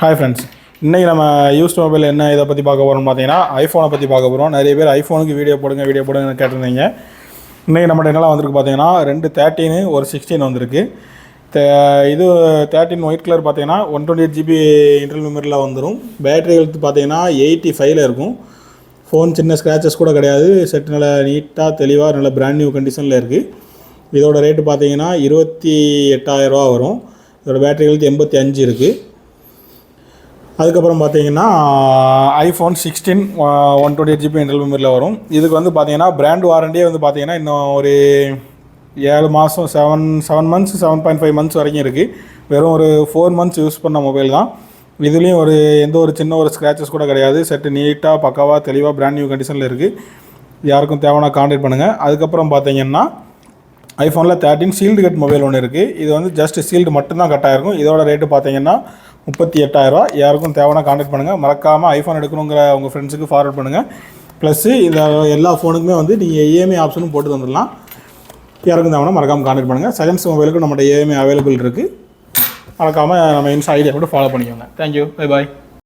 Hi friends, இன்றைக்கி நம்ம used mobile என்ன இதை பற்றி பார்க்க போகிறோம்னு பார்த்தீங்கன்னா ஐஃபோனை பற்றி பார்க்க போகிறோம். நிறைய பேர் ஐஃபோனுக்கு வீடியோ போடுங்கன்னு கேட்டிருந்தீங்க. இன்றைக்கி நம்மகிட்ட என்னெல்லாம் வந்திருக்கு பார்த்தீங்கன்னா 2 13 ஒரு 16 வந்திருக்கு. இது 13 ஒயிட் கலர் பார்த்தீங்கன்னா 128 GB இன்டர்னல் மெமரியில் வந்துடும். பேட்டரி ஹெல்த் பார்த்தீங்கன்னா 85 இருக்கும். ஃபோன் சின்ன ஸ்க்ராச்சஸ் கூட கிடையாது. செட் நல்லா நீட்டாக தெளிவாக நல்ல பிராண்ட் நியூ கண்டிஷனில் இருக்குது. இதோட ரேட்டு பார்த்தீங்கன்னா 28,000 ரூபா வரும். இதோட பேட்டரி ஹெல்த் 85 இருக்குது. அதுக்கப்புறம் பார்த்தீங்கன்னா ஐஃபோன் 16 128 GB இன்டர்னல் மெமரியில் வரும். இதுக்கு வந்து பார்த்தீங்கன்னா பிராண்ட் வாரண்டியே வந்து பார்த்தீங்கன்னா இன்னும் ஒரு 7 மாதம் 7 மந்த்ஸ் 7.5 மந்த்ஸ் வரைக்கும் இருக்குது. வெறும் ஒரு 4 மந்த்ஸ் யூஸ் பண்ண மொபைல் தான். இதுலேயும் எந்த ஒரு சின்ன ஒரு ஸ்க்ராச்சஸ் கூட கிடையாது. செட்டு நீட்டாக பக்காவாக தெளிவாக பிராண்ட் நியூ கண்டிஷனில் இருக்குது. யாருக்கும் தேவைன்னா கான்டாக்ட் பண்ணுங்கள். அதுக்கப்புறம் பார்த்தீங்கன்னா ஐஃபோனில் 13 சீல்டு கட் மொபைல் ஒன்று இருக்குது. இது வந்து ஜஸ்ட் சீல்டு மட்டும்தான் கட் ஆகிருக்கும். இதோட ரேட்டு பார்த்தீங்கன்னா 38,000 ரூபா. யாருக்கும் தேவைன்னா கான்டாக்ட் பண்ணுங்கள். மறக்காமல் ஐஃபோன் எடுக்கணுங்கிற உங்கள் ஃப்ரெண்ட்ஸுக்கு ஃபார்வர்ட் பண்ணுங்கள். ப்ளஸ்ஸு இந்த எல்லா ஃபோனுக்குமே வந்து நீங்கள் இஎம்ஐ ஆப்ஷனும் போட்டு தந்துடலாம். யாருக்கும் தேவைன்னா மறக்காமல் கான்டாக்ட் பண்ணுங்கள். செகண்ட்ஸ் மொபைலுக்கு நம்மகிட்ட இஎம்ஐ அவைலபிள் இருக்குது. மறக்காமல் நம்ம இன்ஸ்டா ஐடியா கூட ஃபாலோ பண்ணிக்கோங்க. Thank you, bye bye.